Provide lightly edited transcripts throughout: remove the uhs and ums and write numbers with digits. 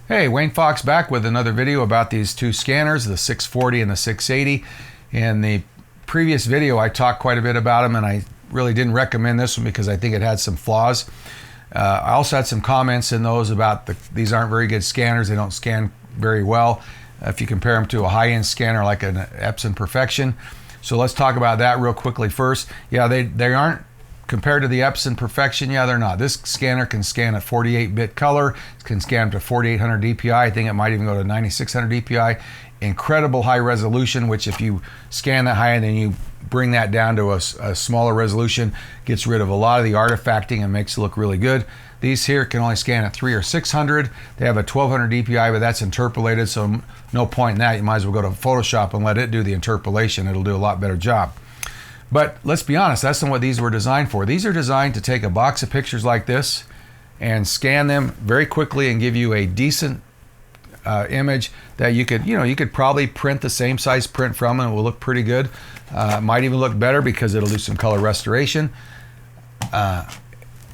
Hey, Wayne Fox back with another video about these two scanners, the 640 and the 680. In the previous video, I talked quite a bit about them, and I really didn't recommend this one because I think it had some flaws. I also had some comments in those about these aren't very good scanners. They don't scan very well if you compare them to a high-end scanner like an Epson Perfection. So let's talk about that real quickly first. Yeah, they aren't compared to the Epson Perfection. Yeah, they're not. This scanner can scan at 48-bit color. It can scan up to 4800 DPI. I think it might even go to 9600 DPI. Incredible high resolution, which if you scan that high and then you bring that down to a smaller resolution, gets rid of a lot of the artifacting and makes it look really good. These here can only scan at 300 or 600. They have a 1200 DPI, but that's interpolated, so no point in that. You might as well go to Photoshop and let it do the interpolation. It'll do a lot better job. But let's be honest, that's not what these were designed for. These are designed to take a box of pictures like this and scan them very quickly and give you a decent image that you could probably print the same size print from, and it will look pretty good. It might even look better because it'll do some color restoration.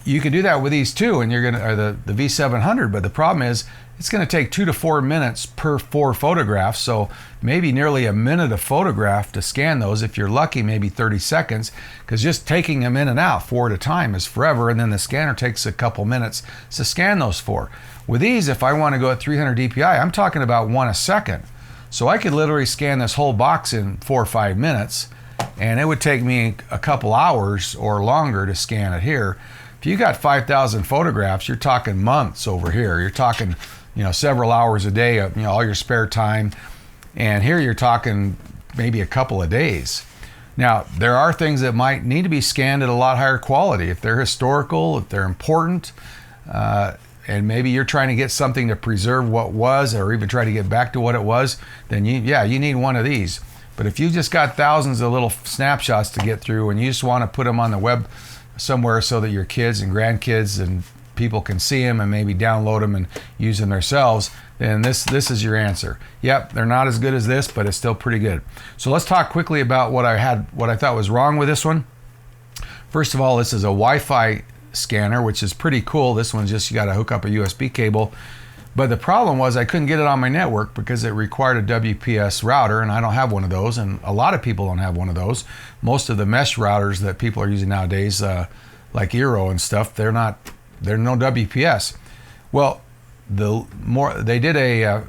You can do that with these too, and the V700. But the problem is, it's going to take 2 to 4 minutes per 4 photographs, so maybe nearly a minute a photograph to scan those. If you're lucky, maybe 30 seconds, because just taking them in and out 4 at a time is forever, and then the scanner takes a couple minutes to scan those 4. With these, if I want to go at 300 DPI, I'm talking about 1 a second. So I could literally scan this whole box in 4 or 5 minutes, and it would take me a couple hours or longer to scan it here. If you got 5,000 photographs, you're talking months over here. You're talking several hours a day of all your spare time, and here you're talking maybe a couple of days. Now, there are things that might need to be scanned at a lot higher quality. If they're historical, if they're important, and maybe you're trying to get something to preserve what was, or even try to get back to what it was, then you need one of these. But if you just got thousands of little snapshots to get through and you just want to put them on the web somewhere so that your kids and grandkids and people can see them and maybe download them and use them themselves, then this is your answer. Yep, they're not as good as this, but it's still pretty good. So let's talk quickly about what I thought was wrong with this one. First of all, this is a Wi-Fi scanner, which is pretty cool. This one's just, you got to hook up a USB cable. But the problem was I couldn't get it on my network because it required a WPS router, and I don't have one of those, and a lot of people don't have one of those. Most of the mesh routers that people are using nowadays, like Eero and stuff, they're no WPS. Well, they did a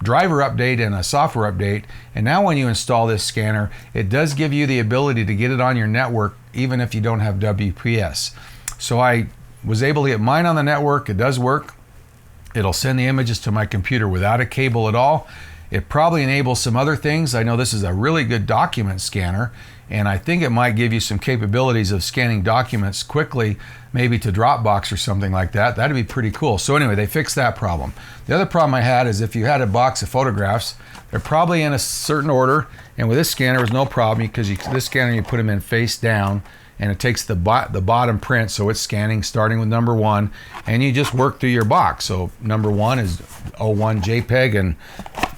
driver update and a software update, and now when you install this scanner, it does give you the ability to get it on your network even if you don't have WPS. So I was able to get mine on the network. It does work. It'll send the images to my computer without a cable at all. It probably enables some other things. I know this is a really good document scanner, and I think it might give you some capabilities of scanning documents quickly, maybe to Dropbox or something like that. That'd be pretty cool. So anyway, they fixed that problem. The other problem I had is if you had a box of photographs, they're probably in a certain order, and with this scanner, there's no problem because this scanner, you put them in face down, and it takes the bottom print, so it's scanning starting with number 1, and you just work through your box. So number 1 is 01 JPEG, and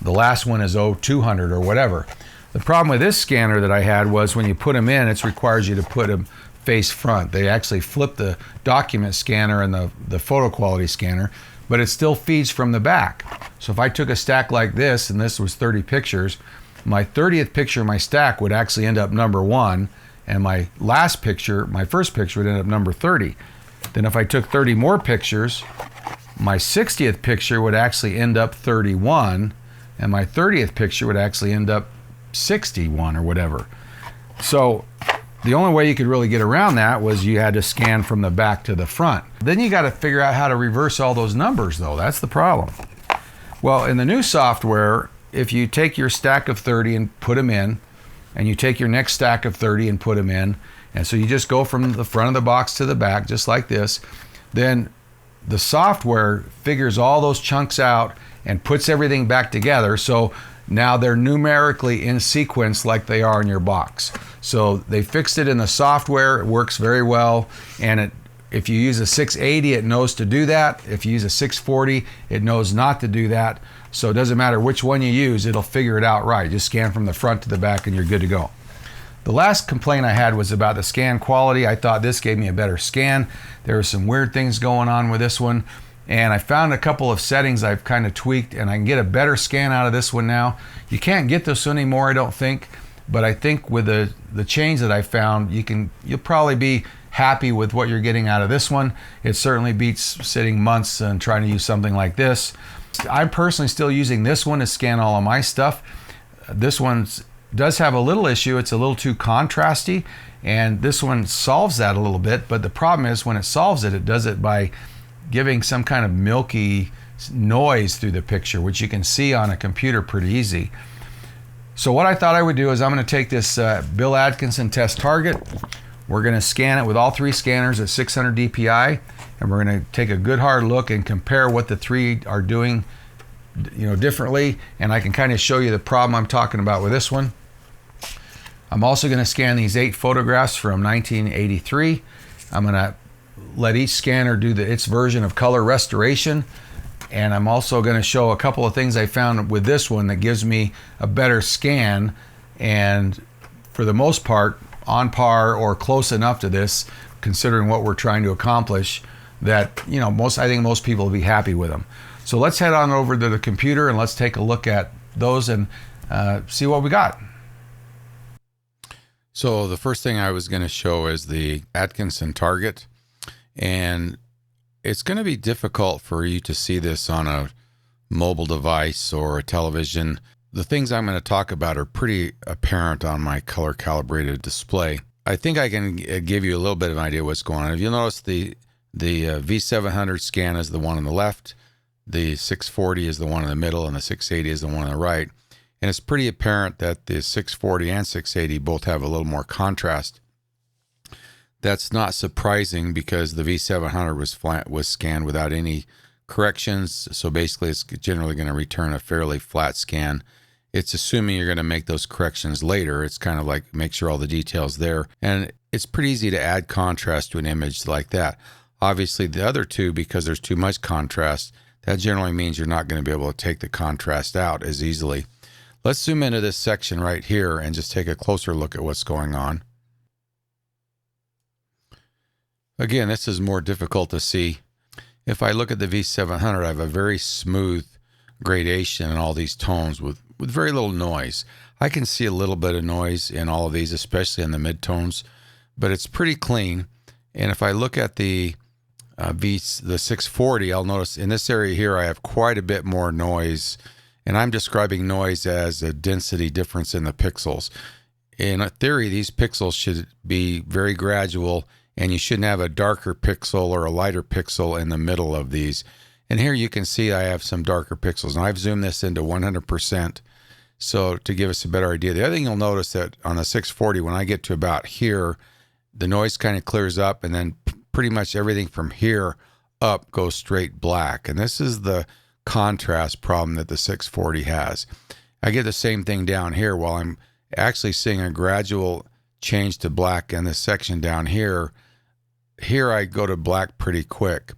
the last one is 0200 or whatever. The problem with this scanner that I had was when you put them in, it requires you to put them face front. They actually flip the document scanner and the photo quality scanner, but it still feeds from the back. So if I took a stack like this, and this was 30 pictures, my 30th picture of my stack would actually end up number 1, and my last picture, my first picture, would end up number 30. Then if I took 30 more pictures, my 60th picture would actually end up 31, and my 30th picture would actually end up 61 or whatever. So the only way you could really get around that was you had to scan from the back to the front. Then you got to figure out how to reverse all those numbers, though. That's the problem. Well, in the new software, if you take your stack of 30 and put them in, and you take your next stack of 30 and put them in, and so you just go from the front of the box to the back, just like this, then the software figures all those chunks out and puts everything back together, so now they're numerically in sequence like they are in your box. So they fixed it in the software. It works very well, and if you use a 680, it knows to do that. If you use a 640, it knows not to do that. So it doesn't matter which one you use, it'll figure it out right. Just scan from the front to the back and you're good to go. The last complaint I had was about the scan quality. I thought this gave me a better scan. There were some weird things going on with this one. And I found a couple of settings I've kind of tweaked, and I can get a better scan out of this one now. You can't get this anymore, I don't think, but I think with the change that I found, you'll probably be happy with what you're getting out of this one. It certainly beats sitting months and trying to use something like this. I'm personally still using this one to scan all of my stuff. This one does have a little issue. It's a little too contrasty, and this one solves that a little bit, but the problem is when it solves it, it does it by giving some kind of milky noise through the picture, which you can see on a computer pretty easy. So what I thought I would do is I'm going to take this Bill Atkinson test target. We're going to scan it with all three scanners at 600 DPI, and we're going to take a good hard look and compare what the three are doing, differently. And I can kind of show you the problem I'm talking about with this one. I'm also going to scan these 8 photographs from 1983. I'm going to let each scanner do its version of color restoration. And I'm also going to show a couple of things I found with this one that gives me a better scan, and for the most part on par or close enough to this, considering what we're trying to accomplish, that I think most people will be happy with them. So let's head on over to the computer and let's take a look at those and see what we got. So the first thing I was going to show is the Atkinson target, and it's going to be difficult for you to see this on a mobile device or a television. The things I'm going to talk about are pretty apparent on my color calibrated display. I think I can give you a little bit of an idea what's going on. If you'll notice, the V700 scan is the one on the left, the 640 is the one in the middle, and the 680 is the one on the right. And it's pretty apparent that the 640 and 680 both have a little more contrast. That's not surprising because the V700 was scanned without any corrections, so basically it's generally going to return a fairly flat scan. It's assuming you're going to make those corrections later. It's kind of like make sure all the details there, and it's pretty easy to add contrast to an image like that. Obviously the other two, because there's too much contrast, that generally means you're not going to be able to take the contrast out as easily. Let's zoom into this section right here and just take a closer look at what's going on. Again, this is more difficult to see. If I look at the V700, I have a very smooth gradation in all these tones with very little noise. I can see a little bit of noise in all of these, especially in the midtones, but it's pretty clean. And if I look at the 640, I'll notice in this area here I have quite a bit more noise, and I'm describing noise as a density difference in the pixels. In theory, these pixels should be very gradual, and you shouldn't have a darker pixel or a lighter pixel in the middle of these. And here you can see I have some darker pixels, and I've zoomed this into 100%. So to give us a better idea, the other thing you'll notice that on the 640, when I get to about here, the noise kind of clears up, and then pretty much everything from here up goes straight black. And this is the contrast problem that the 640 has. I get the same thing down here. While I'm actually seeing a gradual change to black in this section down here, I go to black pretty quick.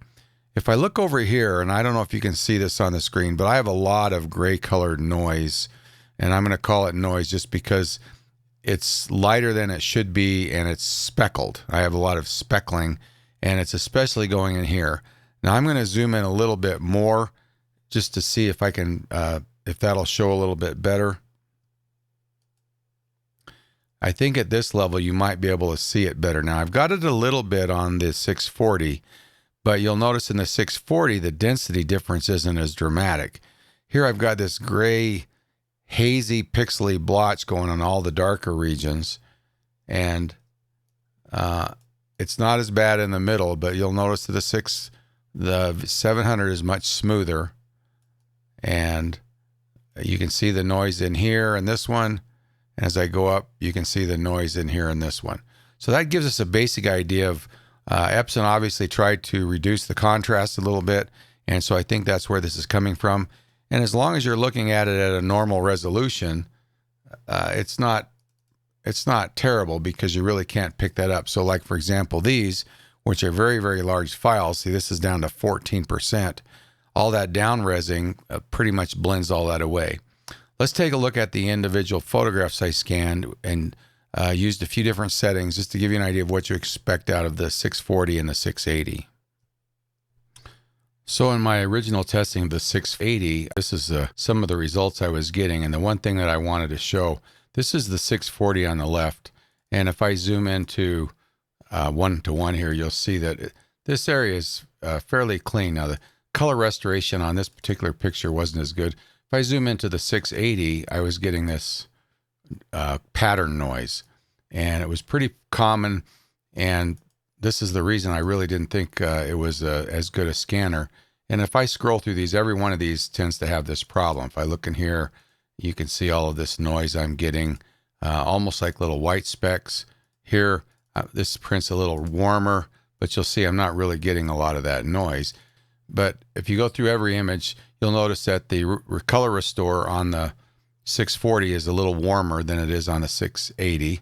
If I look over here, and I don't know if you can see this on the screen, but I have a lot of gray colored noise, and I'm going to call it noise just because it's lighter than it should be, and it's speckled. I have a lot of speckling, and it's especially going in here. Now I'm going to zoom in a little bit more just to see if I can, if that'll show a little bit better. I think at this level you might be able to see it better. Now I've got it a little bit on the 640, but you'll notice in the 640 the density difference isn't as dramatic. Here I've got this gray, hazy, pixely blotch going on all the darker regions, and it's not as bad in the middle, but you'll notice that the 700 is much smoother, and you can see the noise in here and this one. As I go up, you can see the noise in here in this one. So that gives us a basic idea of Epson obviously tried to reduce the contrast a little bit, and so I think that's where this is coming from. And as long as you're looking at it at a normal resolution, it's not terrible because you really can't pick that up. So like, for example, these, which are very, very large files, see this is down to 14%. All that down-resing pretty much blends all that away. Let's take a look at the individual photographs I scanned and used a few different settings just to give you an idea of what you expect out of the 640 and the 680. So in my original testing of the 680, this is some of the results I was getting. And the one thing that I wanted to show, this is the 640 on the left. And if I zoom into 1-to-1 here, you'll see that this area is fairly clean. Now, the color restoration on this particular picture wasn't as good. If I zoom into the 680, I was getting this pattern noise. And it was pretty common. And this is the reason I really didn't think it was as good a scanner. And if I scroll through these, every one of these tends to have this problem. If I look in here, you can see all of this noise I'm getting, almost like little white specks. Here, this print's a little warmer, but you'll see I'm not really getting a lot of that noise. But if you go through every image, you'll notice that the color restore on the 640 is a little warmer than it is on the 680.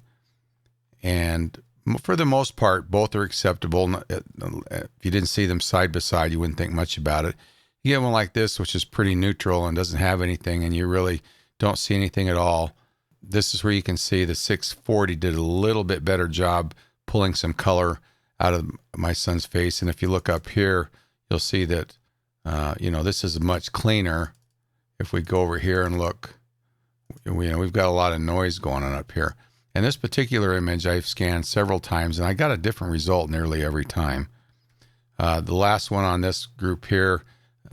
And for the most part, both are acceptable. If you didn't see them side by side, you wouldn't think much about it. You get one like this, which is pretty neutral and doesn't have anything, and you really don't see anything at all. This is where you can see the 640 did a little bit better job pulling some color out of my son's face. And if you look up here, you'll see that, this is much cleaner. If we go over here and look, we've got a lot of noise going on up here. And this particular image I've scanned several times, and I got a different result nearly every time. The last one on this group here,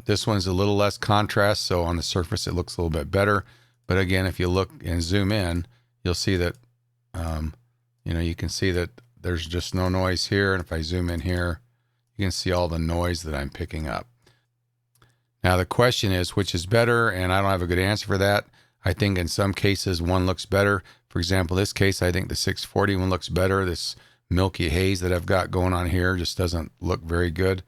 this one's a little less contrast, so on the surface it looks a little bit better. But again, if you look and zoom in, you'll see that, you can see that there's just no noise here. And if I zoom in here, you can see all the noise that I'm picking up. Now the question is, which is better? And I don't have a good answer for that. I think in some cases one looks better. For example, this case, I think the 640 one looks better. This milky haze that I've got going on here just doesn't look very good.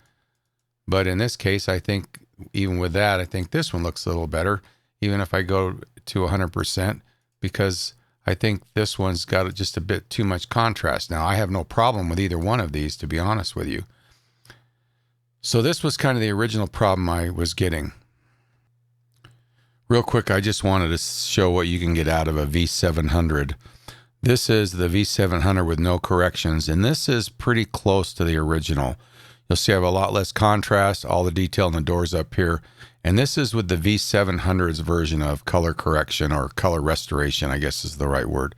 But in this case, I think even with that, I think this one looks a little better, even if I go to 100%, because I think this one's got just a bit too much contrast. Now, I have no problem with either one of these, to be honest with you. So this was kind of the original problem I was getting. Real quick, I just wanted to show what you can get out of a V700. This is the V700 with no corrections, and this is pretty close to the original. You'll see I have a lot less contrast, all the detail in the doors up here. And this is with the V700's version of color correction, or color restoration, I guess is the right word.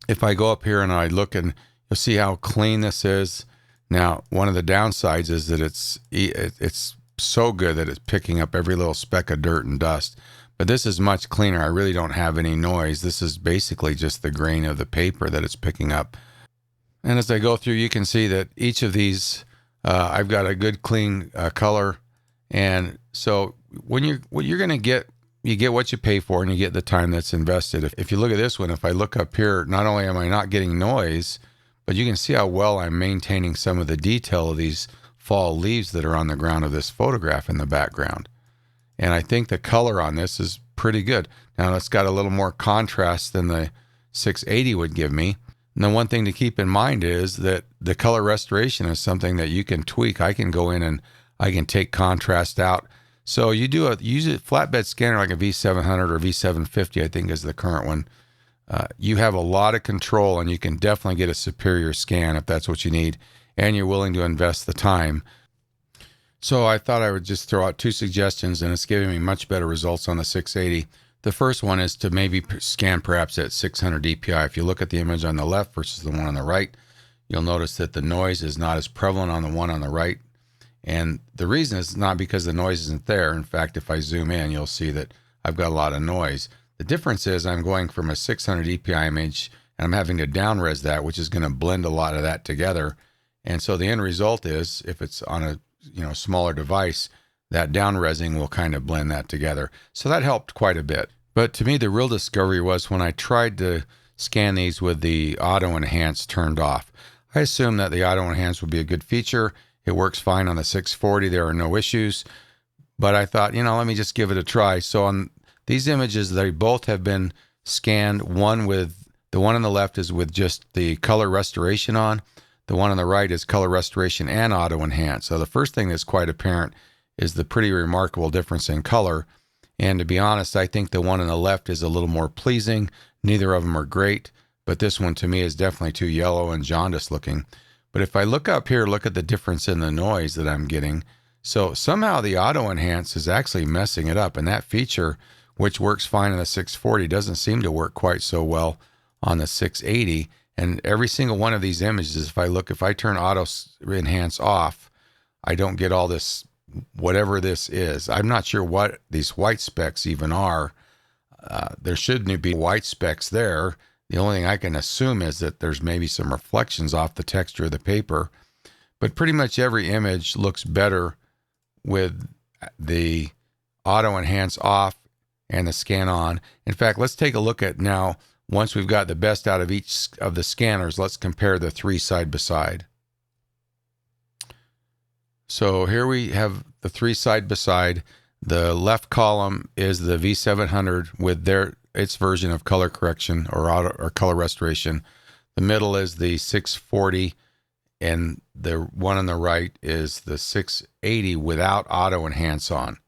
If I go up here and I look, and you'll see how clean this is. Now, one of the downsides is that it's so good that it's picking up every little speck of dirt and dust. But this is much cleaner. I really don't have any noise. This is basically just the grain of the paper that it's picking up. And as I go through, you can see that each of these, I've got a good clean color. And so what you're going to get, you get what you pay for, and you get the time that's invested. If you look at this one, if I look up here, not only am I not getting noise, but you can see how well I'm maintaining some of the detail of these fall leaves that are on the ground of this photograph in the background. And I think the color on this is pretty good. Now, it's got a little more contrast than the 680 would give me. And the one thing to keep in mind is that the color restoration is something that you can tweak. I can go in and I can take contrast out. So you use a flatbed scanner like a V700 or V750, I think is the current one. You have a lot of control, and you can definitely get a superior scan if that's what you need, and you're willing to invest the time. So I thought I would just throw out two suggestions, and it's giving me much better results on the 680. The first one is to maybe scan perhaps at 600 dpi. If you look at the image on the left versus the one on the right, you'll notice that the noise is not as prevalent on the one on the right. And the reason is not because the noise isn't there. In fact, if I zoom in, you'll see that I've got a lot of noise. The difference is I'm going from a 600 dpi image, and I'm having to down-res that, which is going to blend a lot of that together. And so the end result is, if it's on a smaller device, that down-resing will kind of blend that together. So that helped quite a bit. But to me, the real discovery was when I tried to scan these with the auto enhance turned off. I assumed that the auto enhance would be a good feature. It works fine on the 640. There are no issues. But I thought, let me just give it a try. So on these images, they both have been scanned. The one on the left is with just the color restoration on. The one on the right is color restoration and auto enhance. So the first thing that's quite apparent is the pretty remarkable difference in color. And to be honest, I think the one on the left is a little more pleasing. Neither of them are great, but this one to me is definitely too yellow and jaundiced looking. But if I look up here, look at the difference in the noise that I'm getting. So somehow the auto enhance is actually messing it up, and that feature, which works fine on the 640, doesn't seem to work quite so well on the 680. And every single one of these images, if I turn auto enhance off, I don't get all this, whatever this is. I'm not sure what these white specks even are. There shouldn't be white specks there. The only thing I can assume is that there's maybe some reflections off the texture of the paper. But pretty much every image looks better with the auto enhance off and the scan on. In fact, let's take a look at now, once we've got the best out of each of the scanners, let's compare the three side by side. So here we have the three side by side. The left column is the V700 with its version of color correction or color restoration. The middle is the 640, and the one on the right is the 680 without auto enhance on.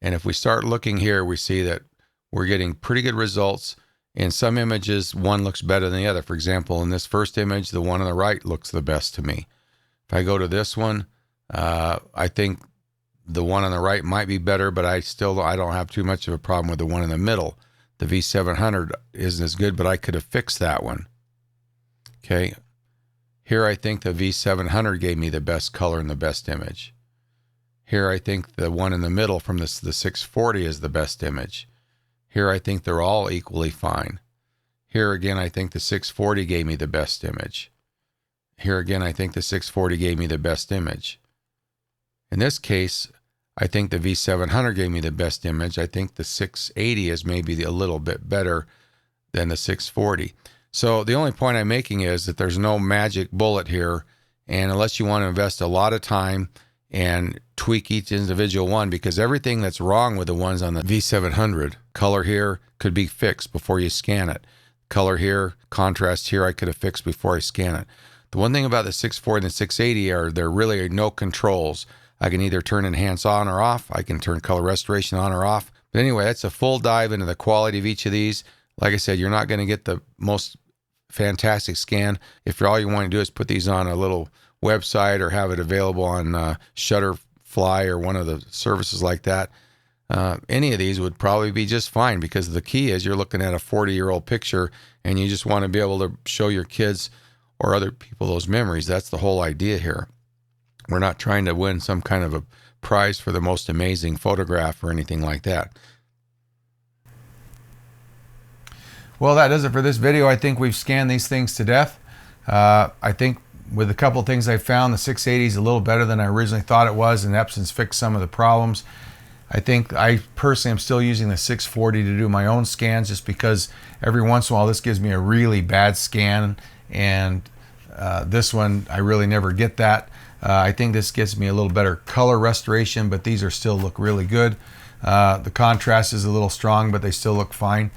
And if we start looking here, we see that we're getting pretty good results. In some images, one looks better than the other. For example, in this first image, the one on the right looks the best to me. If I go to this one, I think the one on the right might be better, but I don't have too much of a problem with the one in the middle. The V700 isn't as good, but I could have fixed that one. Okay. Here I think the V700 gave me the best color and the best image. Here I think the one in the middle from the 640 is the best image. Here I think they're all equally fine. Here again I think the 640 gave me the best image. Here again I think the 640 gave me the best image. In this case, I think the V700 gave me the best image. I think the 680 is maybe a little bit better than the 640. So the only point I'm making is that there's no magic bullet here, and unless you want to invest a lot of time and tweak each individual one, because everything that's wrong with the ones on the V700, color here could be fixed before you scan it. Color here, contrast here, I could have fixed before I scan it. The one thing about the 640 and the 680 are there really are no controls. I can either turn enhance on or off. I can turn color restoration on or off. But anyway, that's a full dive into the quality of each of these. Like I said, you're not going to get the most fantastic scan if all you want to do is put these on a little website or have it available on Shutterfly or one of the services like that. Any of these would probably be just fine, because the key is you're looking at a 40-year-old picture and you just want to be able to show your kids or other people those memories. That's the whole idea here. We're not trying to win some kind of a prize for the most amazing photograph or anything like that. Well, that does it for this video. I think we've scanned these things to death. I think with a couple of things I found, the 680 is a little better than I originally thought it was, and Epson's fixed some of the problems. I think I personally am still using the 640 to do my own scans, just because every once in a while this gives me a really bad scan, and this one I really never get that. I think this gives me a little better color restoration, but these still look really good. The contrast is a little strong, but they still look fine.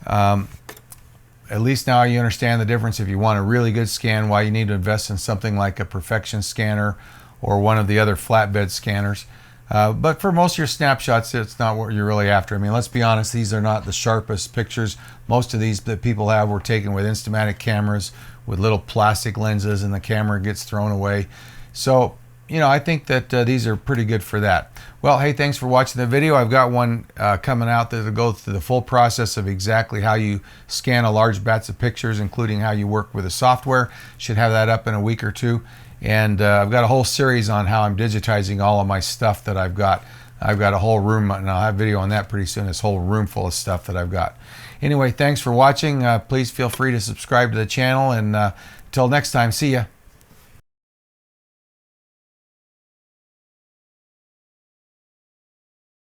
At least now you understand the difference if you want a really good scan, why you need to invest in something like a Perfection scanner or one of the other flatbed scanners. But for most of your snapshots, it's not what you're really after. I mean, let's be honest, these are not the sharpest pictures. Most of these that people have were taken with Instamatic cameras with little plastic lenses, and the camera gets thrown away. So, you know, I think that these are pretty good for that. Well, hey, thanks for watching the video. I've got one coming out that'll go through the full process of exactly how you scan a large batch of pictures, including how you work with the software. Should have that up in a week or two. And I've got a whole series on how I'm digitizing all of my stuff that I've got. I've got a whole room, and I'll have a video on that pretty soon, this whole room full of stuff that I've got. Anyway, thanks for watching. Please feel free to subscribe to the channel, and until next time, see ya.